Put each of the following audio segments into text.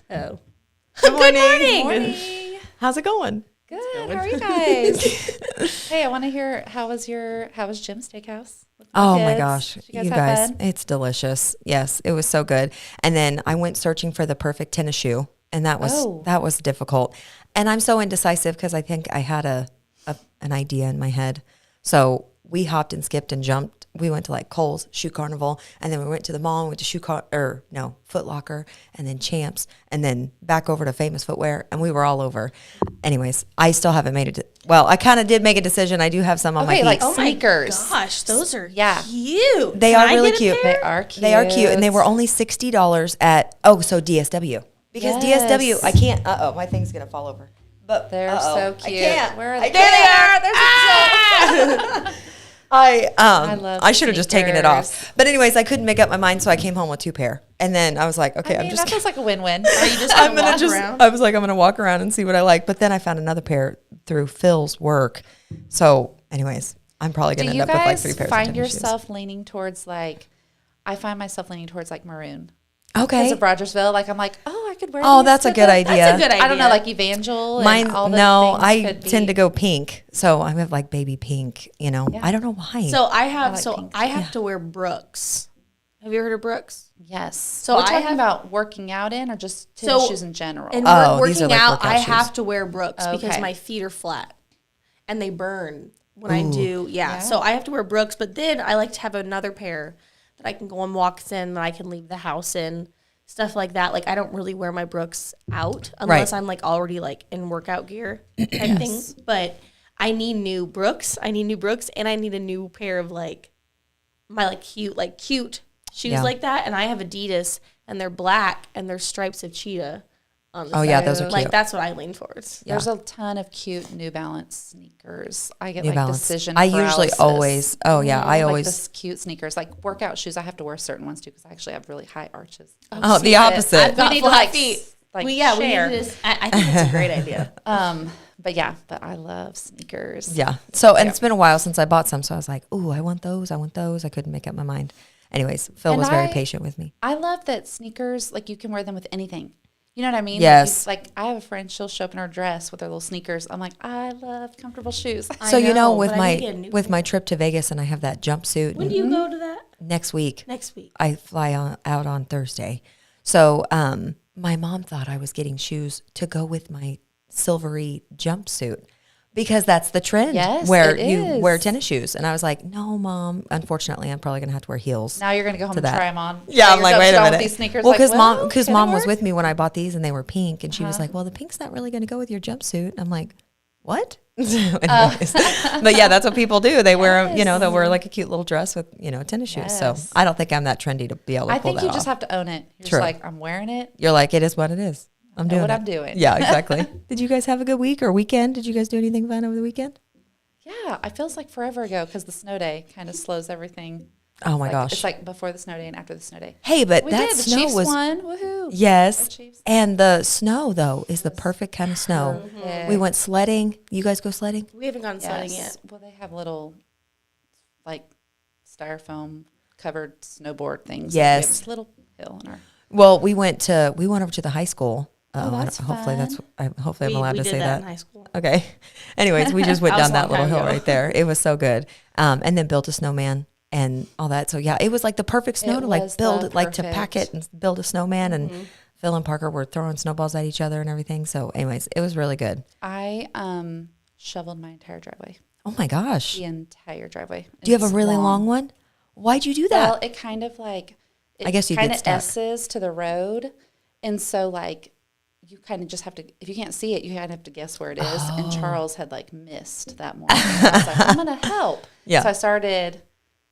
Oh. Good morning. Morning. How's it going? Good. How are you guys? Hey, I want to hear how was Jim's Steakhouse? With the Oh my kids? gosh, Did you have guys, fun? it's delicious. Yes, it was so good. And then I went searching for the perfect tennis shoe, and that was difficult. And I'm so indecisive because I think I had an idea in my head. So we hopped and skipped and jumped. We went to like Kohl's, Shoe Carnival, and then we went to the mall and went to Foot Locker, and then Champs, and then back over to Famous Footwear, and we were all over. Anyways, I still haven't made it. Well, I kind of did make a decision. I do have some on my feet. Like sneakers. Oh my gosh, those are cute. They are really cute. They are cute. They are cute, and they were only $60 at DSW, because DSW I can't. My thing's gonna fall over. But They're so cute. I can't. Where are they? There they are. There's I should have just taken it off. But anyways, I couldn't make up my mind, so I came home with 2 pair. And then I was like, okay, that feels like a win-win. Are you just gonna walk around? I was like, I'm gonna walk around and see what I like. But then I found another pair through Phil's work. So anyways, I'm probably gonna end up with like 3 pairs. Do you guys find of tennis yourself leaning towards I find myself leaning towards like maroon. shoes. Okay. Because of Rogersville, like I'm like, oh, I could wear. Oh, these that's a with good it. idea. That's a good idea. I don't know, like Evangel. Mine, and all those no, things I could tend be- to go pink. So I have like baby pink, Yeah. I don't know why. So I have like I pink. have to wear Brooks. Have you heard of Brooks? Yes. So So we're I talking have- about working out in or just tennis So- shoes in general. And Oh, working these are like out, workout I shoes. have to wear Brooks because Okay. my feet are flat and they burn when I do. Yeah. So I have to wear Brooks, but then I like to have another pair that I can go on walks in, that I can leave the house in, stuff like that. Like I don't really wear my Brooks out unless I'm like already like in workout gear type thing. But I need new Brooks. And I need a new pair of like my cute shoes Yeah. like that. And I have Adidas, and they're black and they're stripes of cheetah on the Oh, side. yeah, those are Like cute. that's what I lean towards. There's a ton of cute New Balance sneakers. I get New like Balance. decision I usually paralysis. always. Oh yeah, I Like always. this cute sneakers, like workout shoes. I have to wear certain ones too because I actually have really high arches. Oh, the opposite. I've got We need to, flat like, feet. like, we share. need this. I think it's a great idea. But I love sneakers. Yeah. So, and it's been a while since I bought some. So I was like, ooh, I want those. I couldn't make up my mind. Anyways, Phil And was very I- patient with me. I love that sneakers, like you can wear them with anything. You know what I mean? Yes. Like I have a friend, she'll show up in her dress with her little sneakers. I'm like, I love comfortable shoes. So, with but I need to get a new with pair. my trip to Vegas, and I have that jumpsuit When do you go to that? next week. Next week. I fly out on Thursday. So, my mom thought I was getting shoes to go with my silvery jumpsuit, because that's the trend Yes, where it you is. wear tennis shoes. And I was like, no, Mom. Unfortunately, I'm probably going to have to wear heels. Now you're gonna go home and that. try them on. Yeah, Now I'm you're like, going wait a down with minute. These sneakers, Well, like, because well, can mom it was work? with me when I bought these, and they were pink, and she was like, well, the pink's not really going to go with your jumpsuit. I'm like, what? Anyways. But yeah, that's what people do. They wear, they'll wear like a cute little dress with, tennis shoes. So Yes. I don't think I'm that trendy to be able to I pull think that you just off. have to own it. You're True. just like, I'm wearing it. You're like, it is what it is. I'm Know doing what it. I'm doing. Yeah, exactly. Did you guys have a good week or weekend? Did you guys do anything fun over the weekend? Yeah, it feels like forever ago because the snow day kind of slows everything. Oh my Like, gosh. It's like before the snow day and after the snow day. Hey, but We that did. The snow Chiefs was won. Woohoo. yes, Go Chiefs. and the snow though is the perfect kind of snow. Perfect. We went sledding. You guys go sledding? We haven't gone sledding Yes. yet. Well, they have little, like, styrofoam covered snowboard things. We have Yes. this little hill in our. Well, we went over to the high school. Oh, that's hopefully fun. hopefully I'm allowed we to did say that that. in high school. Okay. Anyways, we just went That was down a that long little time hill ago. right there. It was so good. And then built a snowman and all that. So yeah, it was like the perfect snow It to like was build the it, like to pack perfect. it and build a snowman. And Phil and Parker were throwing snowballs at each other and everything. So anyways, it was really good. I shoveled my entire driveway. Oh my gosh. The entire driveway. Do you have It's a really long one? Why'd you do that? Well, it kind of like, I guess you get kind of stuck. S's to the road. And so like, you kind of just have to, if you can't see it, you kind of have to guess where it is. Oh. And Charles had like missed that morning. I was like, I'm going to help. Yeah. So I started,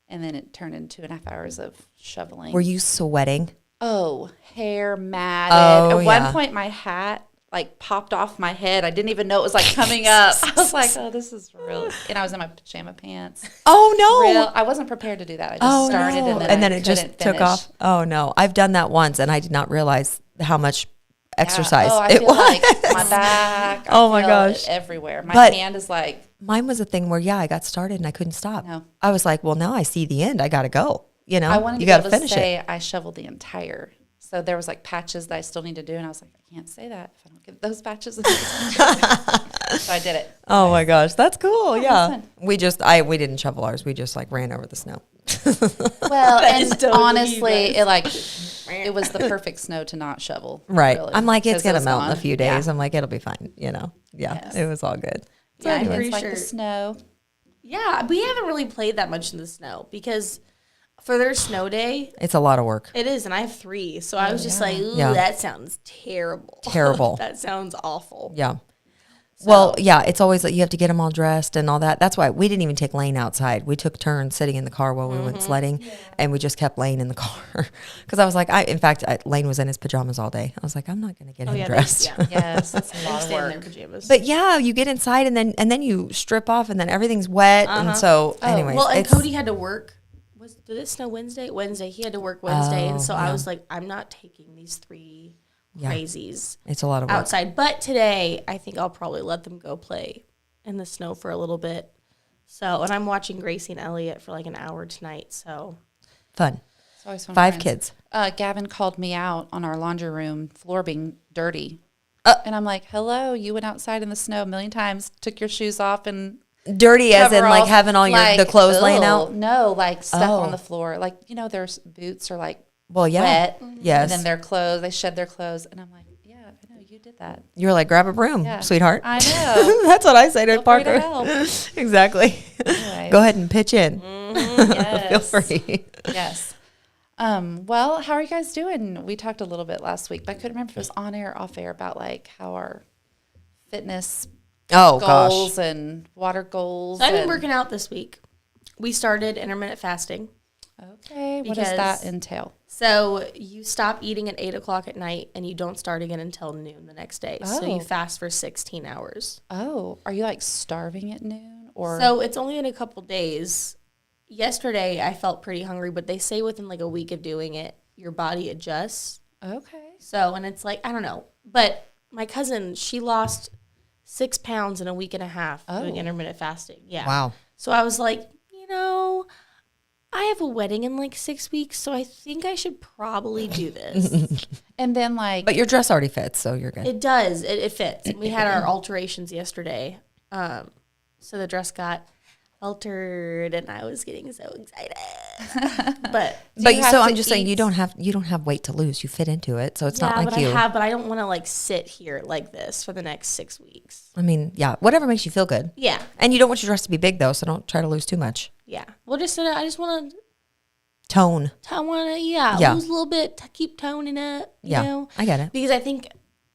and then it turned into 2.5 hours of shoveling. Were you sweating? Oh, hair matted. Oh, At yeah. one point, my hat like popped off my head. I didn't even know it was like coming up. I was like, oh, this is real. And I was in my pajama pants. Oh no. I wasn't prepared to do that. I just started no. and then it I just couldn't took finish. off. Oh no. I've done that once and I did not realize how much exercise Oh, I it feel was. like my back. Oh, my feel gosh. it everywhere. My But- hand is like, Mine was a thing where I got started and I couldn't stop. No. I was like, well, now I see the end. I got to go. I wanted you to got be able to to finish say it. I shoveled the entire So there was like patches that I still need to do, and I was like, I can't say that if I don't get those patches. So I did it. Oh my gosh, that's cool. Yeah. Fun. We didn't shovel ours. We just like ran over the snow. Well, and totally honestly, it was the perfect snow to not shovel. Right. Really, I'm like, it's 'cause it going to was melt in a gone. few days. Yeah. I'm like, it'll be fine. You know? Yeah. Yes. It was all good. So Yeah, I'm anyways, pretty Like sure. the snow. Yeah, we haven't really played that much in the snow because for their snow day, it's a lot of work. it is, and I have 3. So I was just like, ooh, Yeah. that sounds terrible. Terrible. That sounds awful. Yeah. Well, yeah, it's always like you have to get them all dressed and all that. That's why we didn't even take Lane outside. We took turns sitting in the car while we went sledding, and we just kept Lane in the car. Because I was like, in fact, Lane was in his pajamas all day. I was like, I'm not going to get him dressed. Yes, that's a lot of Stay in their work. pajamas. But yeah, you get inside and then you strip off and then everything's wet. And so anyways. Well, and it's, Cody had to work. Did it snow Wednesday? Wednesday. He had to work Wednesday. And so I was like, I'm not taking these 3 crazies it's a lot of work. outside. But today, I think I'll probably let them go play in the snow for a little bit. So, and I'm watching Gracie and Elliot for like an hour tonight. So Fun. It's always fun. 5 friends. kids. Gavin called me out on our laundry room floor being dirty. And I'm like, hello, you went outside in the snow a million times, took your shoes off and Dirty as in cover like off, having all the clothes laying out? No, like stuff Oh. on the floor. Like, their boots are like Well, yeah. wet. Yes. And then their clothes, they shed their clothes. And I'm like, yeah, I know, you did that. You're like, grab a broom, Yeah. sweetheart. I know. That's what I say to Feel free to Parker. help. Exactly. Anyways. Go ahead and pitch in. Yes. Feel free. Yes. Well, how are you guys doing? We talked a little bit last week, but I couldn't remember if it was on air or off air about like how our fitness Oh, goals gosh. and water goals. I've been and- working out this week. We started intermittent fasting. Okay. What does that Because- entail? So you stop eating at 8 o'clock at night and you don't start again until noon the next day. So Oh. you fast for 16 hours. Oh, are you like starving at noon or? So it's only in a couple days. Yesterday I felt pretty hungry, but they say within like a week of doing it, your body adjusts. Okay. So, and it's like, I don't know. But my cousin, she lost 6 pounds in a week and a half doing Oh. intermittent fasting. Yeah. Wow. So I was like, I have a wedding in like 6 weeks, so I think I should probably do this. And then like, But your dress already fits, so you're good. It does. It fits. We had our alterations yesterday. So the dress got altered and I was getting so excited. But But you have so to I'm just saying eat- you don't have weight to lose. You fit into it, so it's not like but you. but I don't want to like sit here like this for the next 6 weeks. I mean, yeah, whatever makes you feel good. Yeah. And you don't want your dress to be big though, so don't try to lose too much. Yeah. Well, I just want to Tone. lose a little bit, keep toning up, you Yeah, know? I get it. Because I think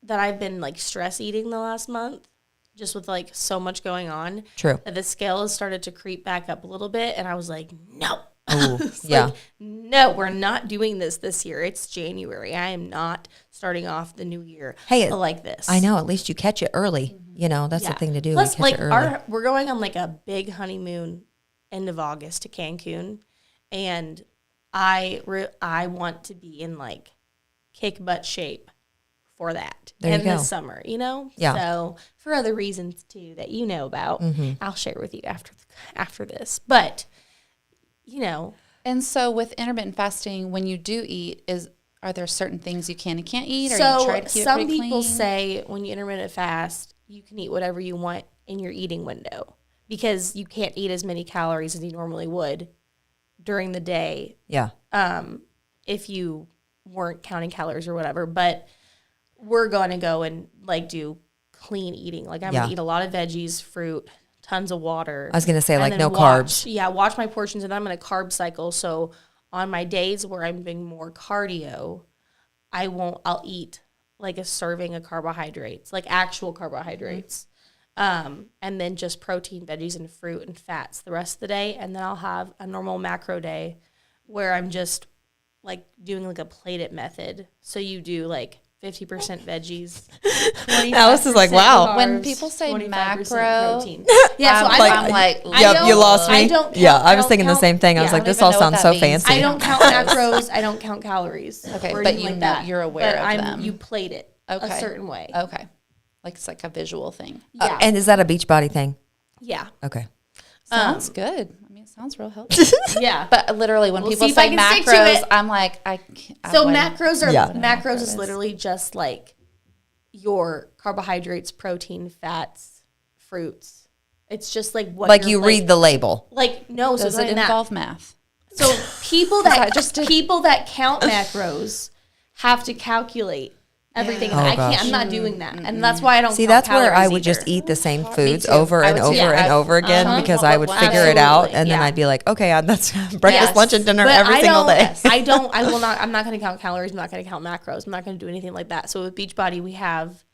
that I've been like stress eating the last month, just with like so much going on. True. That the scale has started to creep back up a little bit, and I was like, no. Ooh, It's yeah. like, no, we're not doing this year. It's January. I am not starting off the new year like this. I know. At least you catch it early. You know, that's the thing to do. Plus, you catch like it early. we're going on like a big honeymoon end of August to Cancun, and I want to be in like kick butt shape for that There you in go. the summer, you know? Yeah. So for other reasons too that you know about, Mm-hmm. I'll share with you after this. But and so with intermittent fasting, when you do eat, are there certain things you can and can't eat, or you so try to keep it some pretty people clean? say when you intermittent fast, you can eat whatever you want in your eating window because you can't eat as many calories as you normally would during the day Yeah. if you weren't counting calories or whatever. But we're going to go and like do clean eating. Like I'm going to eat a lot of veggies, fruit, tons of water. I was gonna say, and like, then no carbs. Yeah, watch my portions, and then I'm going to carb cycle. So on my days where I'm doing more cardio, I'll eat like a serving of carbohydrates, like actual carbohydrates. And then just protein, veggies, and fruit and fats the rest of the day. And then I'll have a normal macro day where I'm just like doing like a plated method. So you do like 50% veggies. Alice is like, wow. When people say 25% macro, protein. Yeah, so I'm like, Yeah, you lost me. I don't count, yeah, I was thinking the count- same thing. I was yeah, like, I this don't all even know what sounds that so means. fancy. I don't count macros. I don't count calories. Okay, or but anything you like know, that. you're aware But of them. You plate it a certain way. Okay, like it's like a visual thing. Yeah. And is that a Beachbody thing? Yeah. Okay. Sounds good. I mean, It sounds real healthy. Yeah. But literally when We'll people see if I say can stick to macros, it. I'm like, I can't. So wouldn't- macros is literally just like your carbohydrates, protein, fats, fruits. It's just like what Like you read the label. like no, so Does it's it not involve math? So people that count macros have to calculate everything. Oh, I gosh. can't. I'm not doing that, and that's why I don't. See, count that's where I calories would just either. eat the same foods too. over I and would over too. and Yeah. over again because I would figure it Absolutely. out, and then Yeah. I'd be like, okay, that's breakfast, Yes. lunch, and dinner But every I single day. don't- I don't. I will not. I'm not going to count calories. I'm not going to count macros. I'm not going to do anything like that. So with Beachbody, we have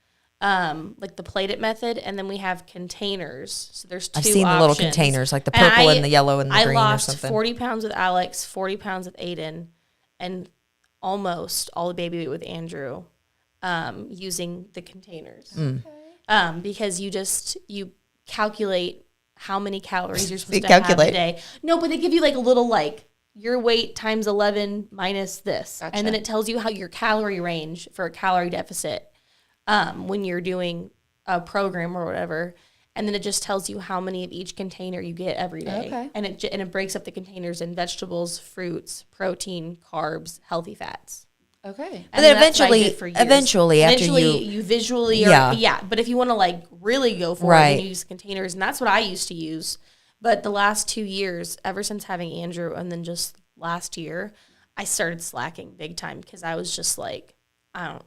like the plated method, and then we have containers. So there's two. I've seen the little options. containers, like the purple and the yellow and the I green or lost something. 40 pounds with Alex, 40 pounds with Aiden, and almost all the baby weight with Andrew, using the containers. Because you calculate how many calories you're supposed to have a day. No, but they give you like a little like your weight times 11 minus this, Gotcha. and then it tells you how your calorie range for a calorie deficit when you're doing a program or whatever. And then it just tells you how many of each container you get every day. Okay. And it breaks up the containers in vegetables, fruits, protein, carbs, healthy fats. Okay. And then that's what I eventually- did for years. eventually after you visually, Yeah. But if you want to like really go for it, Right. then you use containers, and that's what I used to use. But the last 2 years, ever since having Andrew, and then just last year, I started slacking big time because I was just like, I don't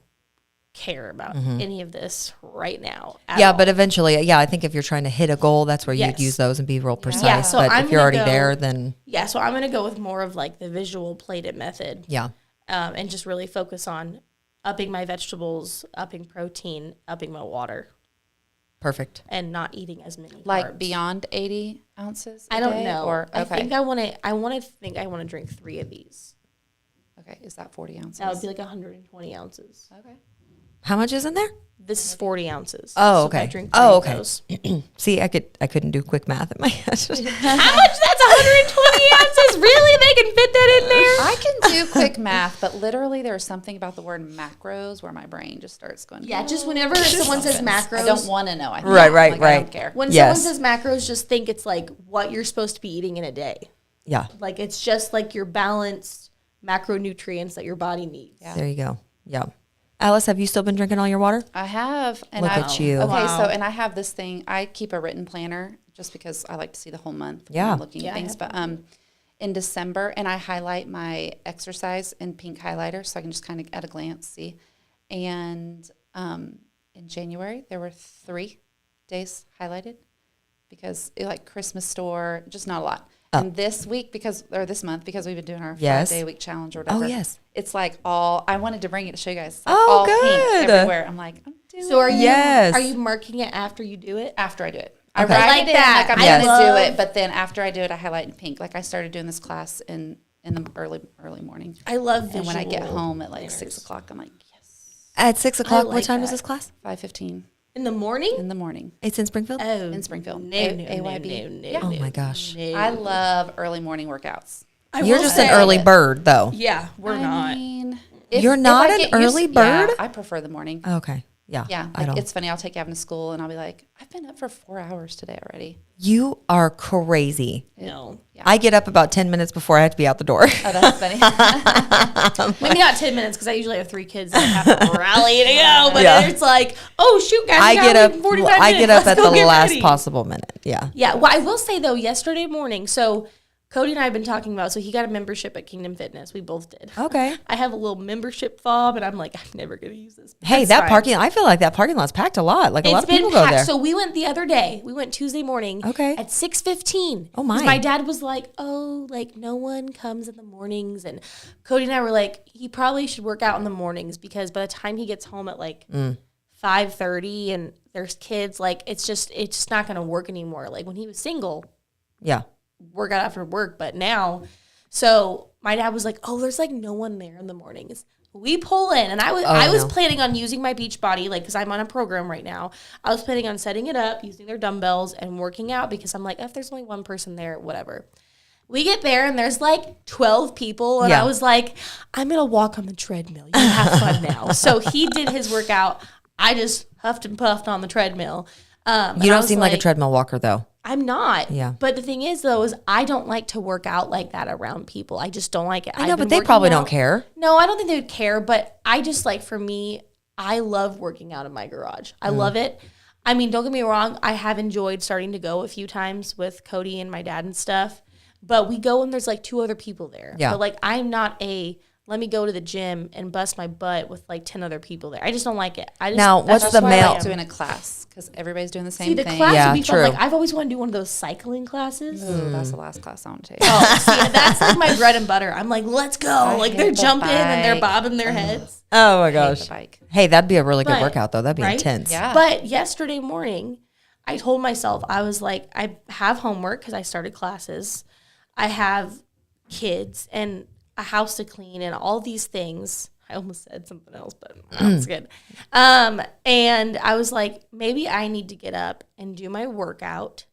care about any of this right now. At Yeah, all. but eventually, I think if you're trying to hit a goal, that's where you'd Yes. use those and be real precise. Yeah, so but I'm if you're gonna already go- there, then yeah, so I'm gonna go with more of like the visual plated method. yeah. And just really focus on upping my vegetables, upping protein, upping my water, Perfect. and not eating as many Like carbs. beyond 80 ounces? I I don't know. Or, okay. I think I want to drink 3 of these. Okay. Is that 40 ounces? That would be like 120 ounces. Okay. How much is in there? This is 40 ounces. Oh, So if I okay. drink Oh, 3 of okay. those. See, I couldn't do quick math in my head. How much? That's 120 ounces. Really? They can fit that in there? I can do quick math, but literally there's something about the word macros where my brain just starts going. Yeah, just whenever someone says macros. I don't want to know. I Right, right, like, right. I don't care. When Yes. someone says macros, just think it's like what you're supposed to be eating in a day. Yeah, Like it's just like your balanced macronutrients that your body needs. Yeah. there you go. Yeah. Alice, have you still been drinking all your water? I have. And Look I, at you. Okay, Wow. so, and I have this thing. I keep a written planner just because I like to see the whole month. when Yeah. I'm looking Yeah, at I things. have But in December, and I highlight my exercise in pink highlighter so I can just kind of at a glance see. And in January, there were 3 days highlighted because like Christmas store, just not a lot. And this week, this month, because we've been doing our Yes. 5-day-a-week challenge or whatever. Oh, yes. It's like I wanted to bring it to show you guys. It's like Oh, all good. pink everywhere. I'm like, I'm doing So are you Yes. are you marking it after you do it? after I do it. I Okay. write I like it in that. like I'm Yes. going to do love- it, but then after I do it, I highlight in pink. Like I started doing this class in the early morning. I love visual. And when I get home at like planners. 6 o'clock, I'm like, yes, At 6 o'clock, like what time is that. this class? 5:15 in the morning. in the morning. It's in Springfield? Oh, In Springfield. No, AYB. no, Yeah. Oh my gosh. no. I love early morning workouts. You're will just say an early that- bird, though. Yeah, we're I not. mean, You're not an early bird? Yeah, I prefer the morning. Okay. Yeah. Yeah, I like don't. it's funny. I'll take Gavin to school and I'll be like, I've been up for 4 hours today already. You are crazy. No, I get up about 10 minutes before I have to be out the door. Oh, that's funny. maybe not 10 minutes because I usually have 3 kids that have to rally to go. But Yeah. then it's like, oh shoot, guys, I we got get like up. 45 I minutes. get up Let's at go the get last ready. possible minute. Yeah. Yeah, well, I will say though, yesterday morning, so Cody and I have been talking about, so he got a membership at Kingdom Fitness. We both did. Okay. I have a little membership fob, and I'm like, I'm never going to use this. Hey, That's that fine. parking. I feel like that parking lot's packed a lot. Like a lot of people go there. So we went the other day. We went Tuesday morning. Okay. At 6:15. Oh, my. 'Cause my dad was like, "Oh, like no one comes in the mornings," and Cody and I were like, "He probably should work out in the mornings because by the time he gets home at like 5:30 and there's kids, like it's just not going to work anymore." Like when he was single, Yeah. work out after work, but now, so my dad was like, "Oh, there's like no one there in the mornings." We pull in, and I was no. planning on using my Beachbody, like, because I'm on a program right now. I was planning on setting it up, using their dumbbells, and working out because I'm like, if there's only one person there, whatever. We get there, and there's like 12 people, and Yeah. I was like, I'm gonna walk on the treadmill. You have fun now. So he did his workout. I just huffed and puffed on the treadmill. You don't seem like a treadmill walker, though. I'm not. Yeah. But the thing is, though, is I don't like to work out like that around people. I just don't like it. I know, but they probably don't care. No, I don't think they would care. But I just like, for me, I love working out in my garage. I love it. I mean, don't get me wrong. I have enjoyed starting to go a few times with Cody and my dad and stuff. But we go and there's like 2 other people there. Yeah. But like, I'm not let me go to the gym and bust my butt with like 10 other people there. I just don't like it. Now, what's That's the why male? I like doing a class because everybody's doing the same See, the thing. class Yeah, would be true. fun. Like, I've always wanted to do one of those cycling classes. Ooh, that's the last class I want to take. Oh, see, that's like my bread and butter. I'm like, let's go. Like, hate they're the jumping and they're bike. bobbing their heads. Oh my I hate gosh. the bike. Hey, that'd be a really good But- workout though. That'd be right? intense. Yeah. But yesterday morning, I told myself, I was like, I have homework because I started classes. I have kids and a house to clean and all these things. I almost said something else, but that's good. And I was like, maybe I need to get up and do my workout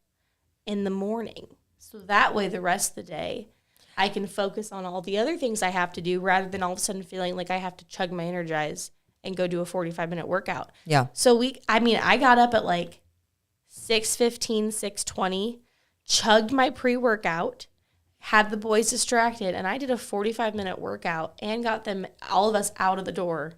in the morning. So that way the rest of the day I can focus on all the other things I have to do rather than all of a sudden feeling like I have to chug my Energize and go do a 45-minute workout. Yeah. So I got up at like 6:15, 6:20, chugged my pre-workout, had the boys distracted, and I did a 45-minute workout and got all of us out of the door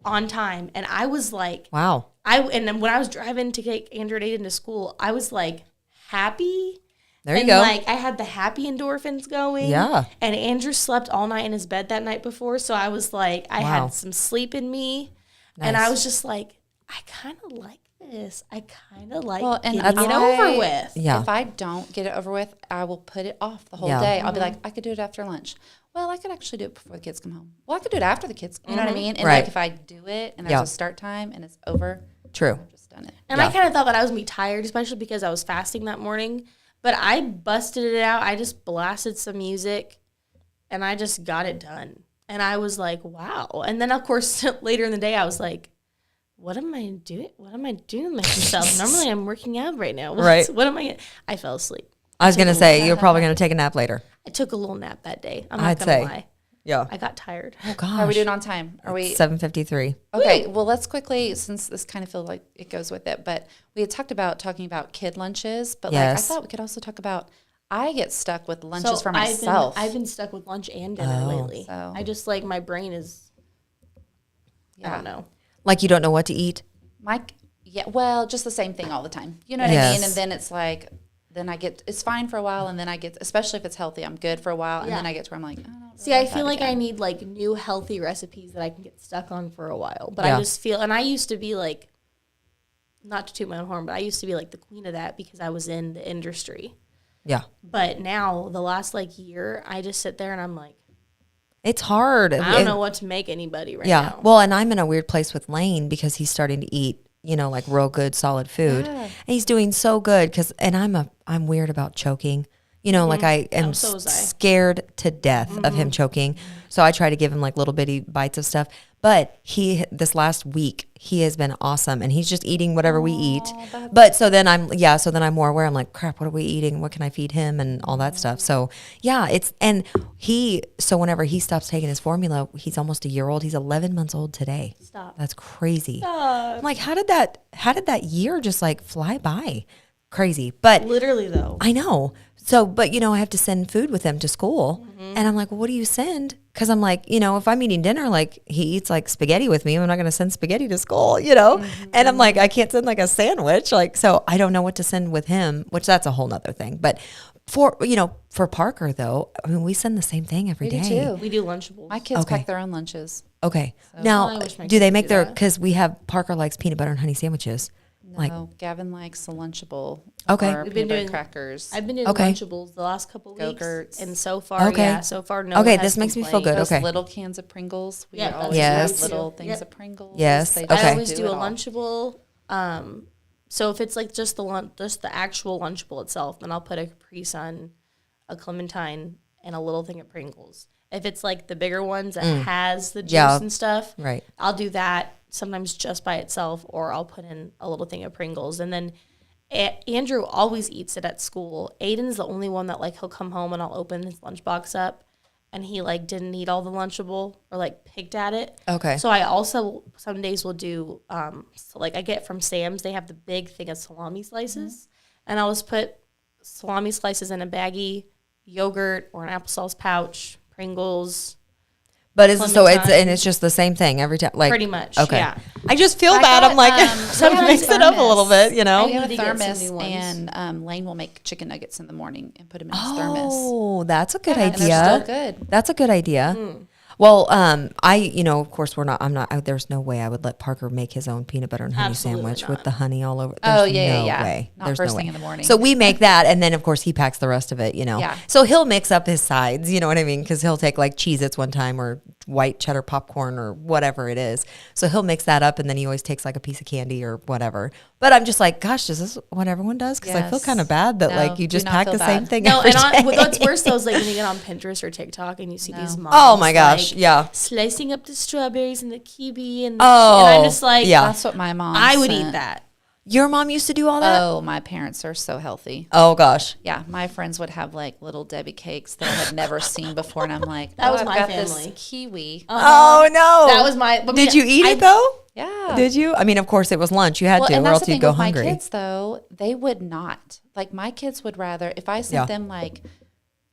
on time. And I was like, Wow. and then when I was driving to take Andrew and Aiden to school, I was like happy. There you And go. like I had the happy endorphins going. Yeah. And Andrew slept all night in his bed that night before. So I was like, I Wow. had some sleep in me. And I Nice. was just like, I kind of like this. I kind of like Well, and getting it over with. Yeah. If I don't get it over with, I will put it off the whole Yeah. day. I'll be like, I could do it after lunch. Well, I could actually do it before the kids come home. Well, I could do it after the kids. You know what I mean? And Right. like if I do it and there's Yeah. a start time and it's over, True. I've just done it. And I kind of thought that I was going to be tired, especially because I was fasting that morning. But I busted it out. I just blasted some music and I just got it done. And I was like, wow. And then, of course, later in the day, I was like, what am I doing? What am I doing with myself? Normally, I'm working out right now. Right. What am I? I fell asleep. I was gonna say you're probably gonna take a nap later. I took a little nap that day. I'm not I'd going say. to lie. Yeah. I got tired. Oh gosh. How are we doing on time? Are we 7:53? okay? Well, let's quickly, since this kind of feels like it goes with it, but we had talking about kid lunches, but like I Yes. thought we could also talk about. I get stuck with lunches for I've myself. I've been stuck with lunch and dinner lately. So- I just like my brain is, I don't know. Like you don't know what to eat? Well, just the same thing all the time. You know what I Yes. mean? And then it's like, then I get, it's fine for a while, and then I get, especially if it's healthy, I'm good for a while, and Yeah. then I get to where I'm like, I don't really See, I like feel that like I again. need like new healthy recipes that I can get stuck on for a while. But Yeah. I just feel, and I used to be like, not to toot my own horn, but I used to be like the queen of that because I was in the industry. Yeah. But now, the last like year, I just sit there and I'm like, It's hard. I don't know what to make anybody right Yeah. now. Well, and I'm in a weird place with Lane because he's starting to eat, like real good solid food. Yeah. And he's doing so good and I'm weird about choking. Like I am so was I. scared to death of him choking. So I try to give him like little bitty bites of stuff. But this last week, he has been awesome and he's just eating whatever we eat. But so then I'm more aware. I'm like, crap, what are we eating? What can I feed him? And all that stuff. So yeah, so whenever he stops taking his formula, he's almost a year old. He's 11 months old today. Stop. That's crazy. I'm like, how did that year just like fly by? Crazy. But Literally, though. I know. So, but I have to send food with him to school. And I'm like, well, what do you send? Because I'm like, if I'm eating dinner, like he eats like spaghetti with me, I'm not going to send spaghetti to school, And I'm like, I can't send like a sandwich. Like, so I don't know what to send with him, which that's a whole nother thing. But for Parker though, I mean, we send the same thing every day. We do too. We do Lunchables. My kids Okay. pack their own lunches. Okay. I Now, wish my do they kids make do their, that. because we have, Parker likes peanut butter and honey sandwiches. No, Like- Gavin likes a Lunchable. Okay. Or We've peanut been butter doing- crackers. I've been doing Okay. Lunchables the last couple of weeks. Go-Gurts. And so far, Okay. no Okay, one has this makes me feel complained. good. Those Okay. little cans of Pringles. We Yeah, that's always Yes. have little Yep. things of Pringles. Yes, They okay. just I always do it a all. Lunchable. So if it's like just the actual Lunchable itself, then I'll put a Capri Sun, a Clementine, and a little thing of Pringles. If it's like the bigger ones that has the juice Yeah. and stuff, Right. I'll do that sometimes just by itself, or I'll put in a little thing of Pringles. And then Andrew always eats it at school. Aiden's the only one that like he'll come home and I'll open his lunchbox up, and he like didn't eat all the Lunchable or like picked at it. Okay. So I also some days will do so like I get from Sam's, they have the big thing of salami slices, and I'll just put salami slices in a baggie, yogurt or an applesauce pouch, Pringles. But it's just the same thing every time, like pretty much. Okay. Yeah. I just feel bad. I'm like, mix it up a little bit, you know. I have a need to get some thermos, new ones. and Lane will make chicken nuggets in the morning and put them in his thermos. Oh, that's a good And idea. they're still good. That's a good idea. Well, of course I'm not, there's no way I would let Parker make his own peanut butter and honey Absolutely sandwich not. with the honey all over. Oh, There's yeah, no yeah. way. Not There's first no thing way. in the morning. So we make that, and then of course he packs the rest of it, you know. Yeah. So he'll mix up his sides, you know what I mean? Because he'll take like Cheez-Its one time or white cheddar popcorn or whatever it is. So he'll mix that up, and then he always takes like a piece of candy or whatever. But I'm just like, gosh, is this what everyone does? Because I feel Yes. kind of bad that No, like you do just not pack feel the same bad. thing No, every and day. what's worse though is like when you get on Pinterest or TikTok and you see these moms. Oh my gosh, like, yeah. slicing up the strawberries and the kiwi and, and Oh, I'm just like, yeah. That's what my mom I would sent. eat that. Your mom used to do all that? Oh, my parents are so healthy. Oh gosh. Yeah, my friends would have like little Debbie cakes that I had never seen before, and I'm like, That was I've my got family. this kiwi. Oh no. That was my. Did you eat it though? Yeah. Did you? I mean, of course it was lunch. You had to, and or that's else the thing you'd go with hungry. my kids, though, they would not. Like, my kids would rather, if I sent them like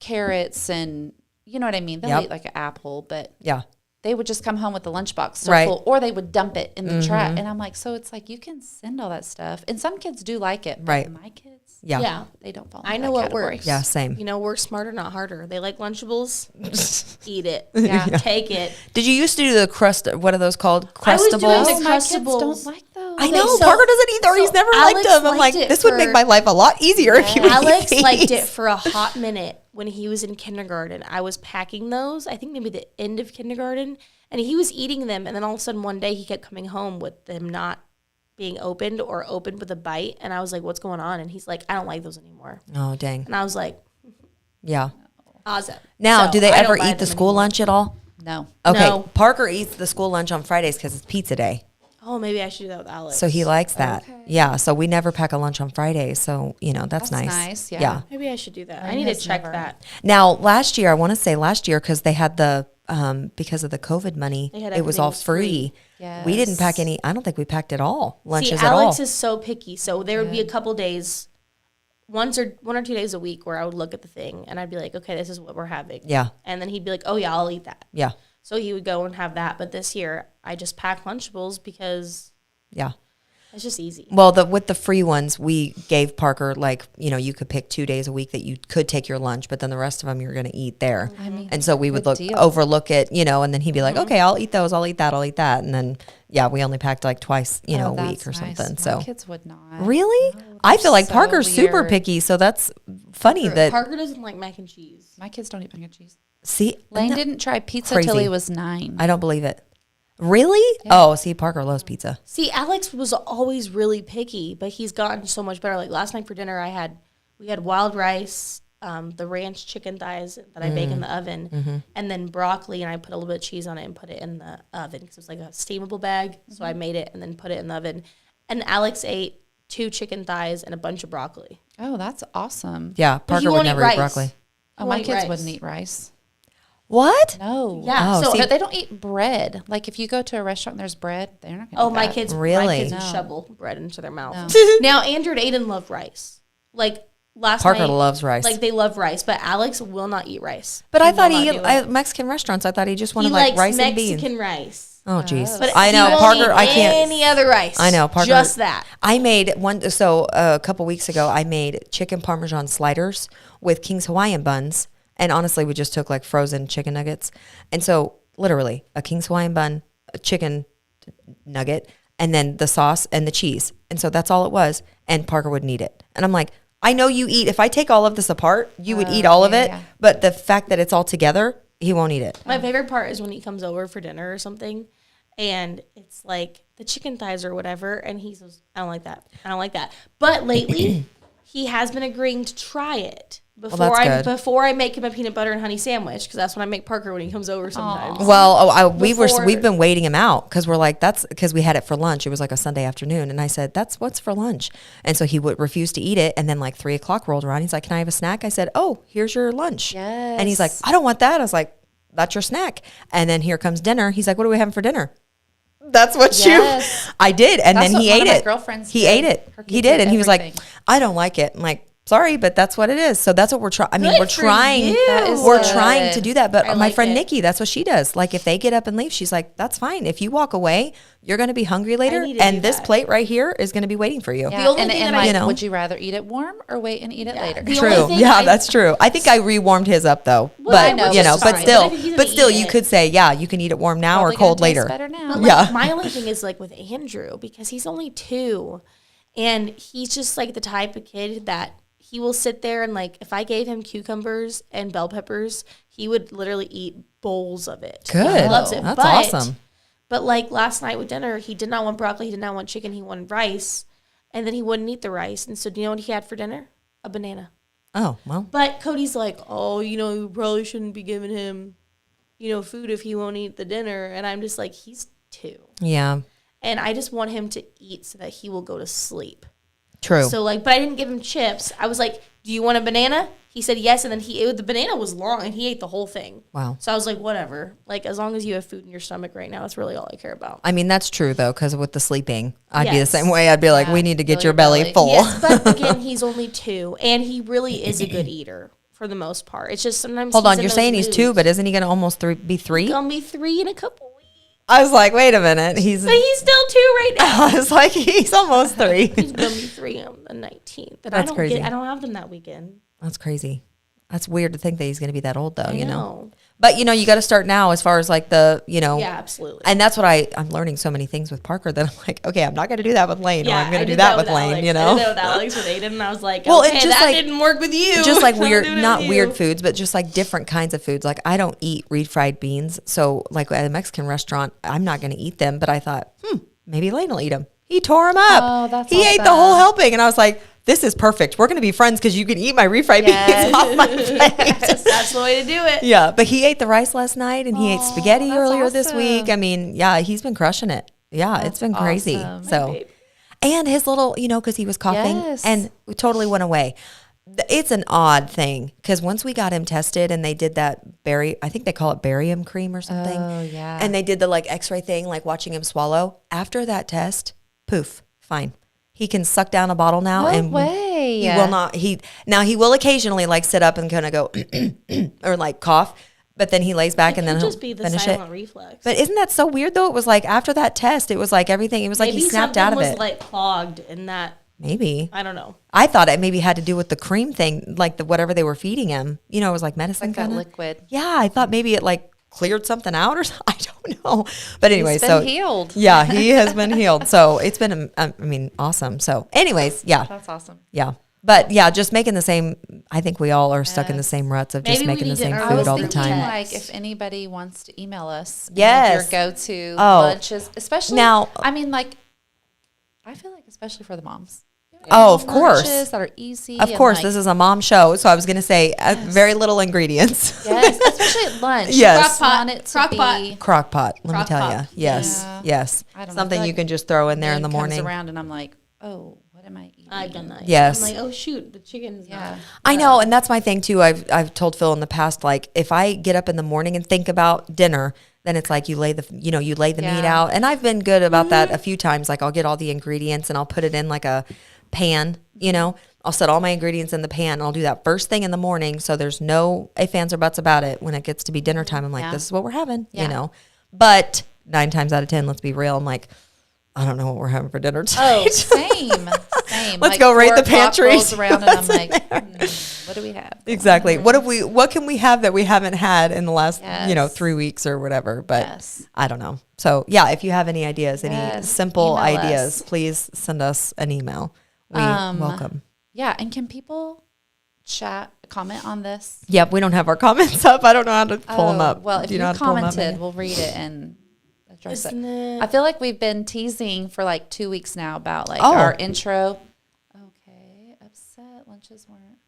carrots and, you know what I mean? They'll Yep. eat like an apple, but Yeah. they would just come home with the lunchbox so Right. full, or they would dump it in the trash. And I'm like, so it's like you can send all that stuff, and some kids do like it, but Right. my kids, Yeah. Yeah. they don't fall. I into know that what category. works. Yeah, same. You know, work smarter, not harder. They like Lunchables. Eat it. Yeah. Take it. Did you used to do the crust? What are those called? I was doing Crustables? the Oh, my kids Crustables. don't like those. I Okay, know. so- Parker doesn't either. He's so never liked Alex them. I'm like, liked it this would make for- my life a lot easier if you would Alex eat liked these. it for a hot minute when he was in kindergarten. I was packing those, I think maybe the end of kindergarten, and he was eating them. And then all of a sudden one day he kept coming home with them not being opened or opened with a bite. And I was like, what's going on? And he's like, I don't like those anymore. Oh, dang. And I was like, Yeah. awesome. Now, So do they I ever don't buy eat the them school anymore. lunch at all? No. Okay. No. Parker eats the school lunch on Fridays because it's pizza day. Oh, maybe I should do that with Alex. So he likes that. Okay. Yeah. So we never pack a lunch on Fridays. So, that's That's nice. nice, yeah. Maybe I should do that. I Mine need to has check never. that. Now, I want to say last year, because they had the, because of the COVID money, They had it was all everything free. free. We didn't pack Yes. any, I don't think we packed at all, lunches See, at Alex all. is so picky. So there would be a couple days, one or 2 days a week where I would look at the thing and I'd be like, okay, this is what we're having. Yeah. And then he'd be like, oh yeah, I'll eat that. Yeah. So he would go and have that. But this year I just packed Lunchables because Yeah. it's just easy. Well, with the free ones, we gave Parker you could pick 2 days a week that you could take your lunch, but then the rest of them you're going to eat there. I mean, And so we would good deal. overlook it, and then he'd be like, okay, I'll eat those, I'll eat that, I'll eat that, and then we only packed like twice, Oh, a that's week or nice. something. My So kids would not. really, No, I they're feel like so Parker's super weird. picky, so that's funny that Parker doesn't like mac and cheese. My kids don't eat mac and cheese. see Lane isn't that didn't try pizza till crazy? he was 9. I don't believe it. Really? Oh, see, Parker loves pizza. See, Alex was always really picky, but he's gotten so much better. Like last night for dinner, we had wild rice, the ranch chicken thighs that I bake in the oven, and then broccoli, and I put a little bit of cheese on it and put it in the oven because it was like a steamable bag. So I made it and then put it in the oven. And Alex ate 2 chicken thighs and a bunch of broccoli. Oh, that's awesome. Yeah, But he Parker would won't eat never eat rice. broccoli. Oh, He my won't eat kids rice. wouldn't eat rice. What? No. Yeah. Oh, so see- But they don't eat bread. Like if you go to a restaurant and there's bread, they're not going to oh, my kids Really? would No. shovel bread into their mouth. No. Now Andrew and Aiden love rice. Like last Parker night, loves rice. Like they love rice, but Alex will not eat rice. But I will thought not he do it. at Mexican restaurants. I thought he just wanted He like likes rice and beans. Mexican rice. Oh, jeez. But I he know won't Parker. eat I can't. any other rice. I know Parker. Just that. I made one. So a couple weeks ago, I made chicken Parmesan sliders with King's Hawaiian buns, and honestly, we just took like frozen chicken nuggets, and so literally a King's Hawaiian bun, a chicken nugget, and then the sauce and the cheese, and so that's all it was. And Parker wouldn't eat it, and I'm like, I know you eat. If I take all of this apart, you would eat all of yeah, it, yeah. but the fact that it's all together, he won't eat it. My favorite part is when he comes over for dinner or something, and it's like the chicken thighs or whatever, and he says, "I don't like that. I don't like that." But lately, he has been agreeing to try it that's good. before I make him a peanut butter and honey sandwich, because that's what I make Parker when he comes over sometimes. Well, we've Before- been waiting him out because we're like, that's because we had it for lunch. It was like a Sunday afternoon, and I said, "That's what's for lunch," and so he would refuse to eat it. And then like 3:00 rolled around, he's like, "Can I have a snack?" I said, "Oh, here's your lunch." Yes. And he's like, "I don't want that." I was like, "That's your snack." And then here comes dinner. He's like, "What are we having for dinner?" That's what Yes. I did, and That's then what he one ate of my it. girlfriends He did. ate it. Her He kids did, ate and he was like, everything. "I don't like it." I'm like, sorry, but that's what it is. So that's what we're trying. I mean, we're trying. We're trying to do that. But my friend Nikki, that's what she does. Like if they get up and leave, she's like, "That's fine. If you walk away, you're going to be hungry later, and this plate right here is going to be waiting for you." Yeah. And would you rather eat it warm or wait and eat it later? True. Yeah, that's true. I think I rewarmed his up though. Well, I know, but still, you could say, yeah, you can eat it warm now or cold later. Better now. But my only thing is like with Andrew, because he's only 2, and he's just like the type of kid that he will sit there and like if I gave him cucumbers and bell peppers, he would literally eat bowls of it. Good. He loves it. That's awesome. But like last night with dinner, he did not want broccoli, he did not want chicken, he wanted rice, and then he wouldn't eat the rice. And so do you know what he had for dinner? A banana. Oh, well. But Cody's like, oh, you probably shouldn't be giving him, food if he won't eat the dinner. And I'm just like, he's 2. Yeah. And I just want him to eat so that he will go to sleep. True. So but I didn't give him chips. I was like, do you want a banana? He said yes. And then the banana was long and he ate the whole thing. Wow. So I was like, whatever. Like, as long as you have food in your stomach right now, it's really all I care about. I mean, that's true though. Cause with the sleeping, I'd be the same way. I'd be like, we need to get your belly full. Yes, but again, he's only 2 and he really is a good eater for the most part. It's just sometimes Hold on. You're saying he's 2, but isn't he going to almost be 3? He's going to be 3 in a couple weeks. I was like, wait a minute. But he's still 2 right now. I was like, he's almost 3. He's going to be 3 on the 19th. But That's crazy. I don't have them that weekend. That's crazy. That's weird to think that he's going to be that old though, I know. But you got to start now as far as like the, Yeah, absolutely. And that's what I'm learning so many things with Parker that I'm like, okay, I'm not going to do that with Lane or I'm going to do that with Lane, Alex. I did that with Alex with Aiden and I was like, well, okay, just that like, didn't work with you. Just like weird foods, but just like different kinds of foods. Like I don't eat refried beans. So like at a Mexican restaurant, I'm not going to eat them. But I thought, maybe Lane will eat them. He tore them up. Oh, that's He ate the whole helping. And I was like, this is perfect. We're going to be friends because you can eat my refried beans off my plate. That's the way to do it. Yeah, but he ate the rice last night and he ate spaghetti earlier this week. I mean, yeah, he's been crushing it. Yeah, it's been crazy. Awesome. So, and his little, because he was coughing and we totally went away. It's an odd thing because once we got him tested and they did that I think they call it barium cream or something. Oh, yeah. And they did the like x-ray thing, like watching him swallow. After that test, poof, fine. He can suck down a bottle now. No way. He will not. He will occasionally like sit up and kind of go or like cough, but then he lays back and then he'll just be the finish silent it. reflex. But isn't that so weird though? It was like after that test, it was like everything. It was like he snapped out of it. Maybe something was like clogged in that. Maybe. I don't know. I thought it maybe had to do with the cream thing, like whatever they were feeding him. It was like medicine. Like that liquid. Yeah, I thought maybe it like cleared something out or something. I don't know. But anyway, He's been healed. Yeah, he has been healed. So it's been, awesome. So anyways, yeah. That's awesome. Yeah. But yeah, just making the same, I think we all are stuck in the same ruts of just making the same food all the time. Like if anybody wants to email us, yes, your go-to lunches, especially now. I mean, like, I feel like especially for the moms. Of course. Lunches that are easy. Of course, this is a mom show, so I was going to say very little ingredients. Yes, especially at lunch. Yes. Crock pot. Let me tell you. Yes, yes. Something you can just throw in there in the morning. Comes around and I'm like, oh, what am I eating? I've done that. Yes. I'm like, oh shoot, the chicken's not. I know, and that's my thing too. I've told Phil in the past, like if I get up in the morning and think about dinner, then it's like you lay the meat out, and I've been good about that a few times. Like I'll get all the ingredients and I'll put it in like a pan, I'll set all my ingredients in the pan. And I'll do that first thing in the morning. So there's no ifs, ands, or buts about it. When it gets to be dinner time, I'm like, this is what we're having, But 9 times out of 10, let's be real. I'm like, I don't know what we're having for dinner tonight. Oh, same. Let's go raid the pantry. Rolls around and I'm like, what do we have? Exactly. What can we have that we haven't had in the last, 3 weeks or whatever? But I don't know. So yeah, if you have any ideas, any simple ideas, please send us an email. We welcome. Yeah. And can people comment on this? Yep. We don't have our comments up. I don't know how to pull them up. Well, if you commented, we'll read it and address it. I feel like we've been teasing for like 2 weeks now about like our intro. Okay. Upset lunches weren't.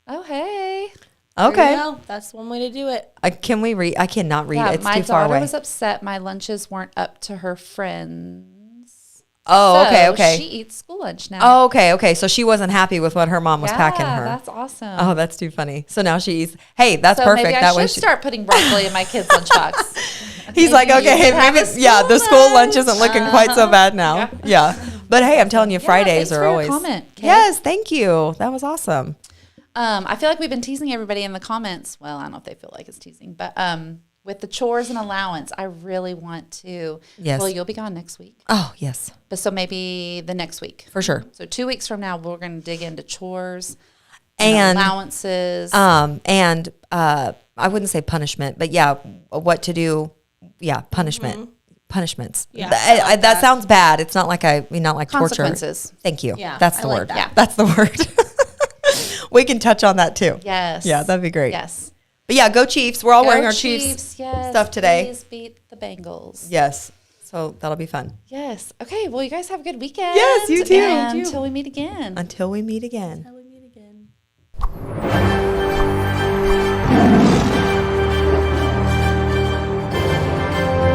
Oh, hey. Okay. That's one way to do it. Can we read? I cannot read. It's my too far away. daughter was upset my lunches weren't up to her friends. Oh, okay. She eats school lunch now. Oh, okay. So she wasn't happy with what her mom was packing her. That's awesome. Oh, that's too funny. So now she eats. Hey, that's perfect. Maybe I should start putting broccoli in my kids' lunchbox. He's like, okay, maybe the school lunch isn't looking quite so bad now. Yeah. But hey, I'm telling you, Yeah, Fridays thanks are for your always. comment, Kate. Yes, thank you. That was awesome. I feel like we've been teasing everybody in the comments. Well, I don't know if they feel like it's teasing, but with the chores and allowance, I really want to. Yes. Well, you'll be gone next week. Oh, yes. But so maybe the next week. For sure. So 2 weeks from now, we're going to dig into chores And allowances. I wouldn't say punishment, but yeah, what to do. Yeah, punishment. Punishments. Yeah, That sounds bad. It's not like not like torture. Consequences. Thank you. Yeah, That's I the like word. that. Yeah. That's the word. We can touch on that too. Yes. Yeah, that'd be great. Yes. But yeah, go Chiefs. We're all Go wearing our Chiefs yes, stuff today. Please beat the Bengals. Yes. So that'll be fun. Yes. Okay. Well, you guys have a good weekend. Yes, you too. And until we meet again. Until we meet again.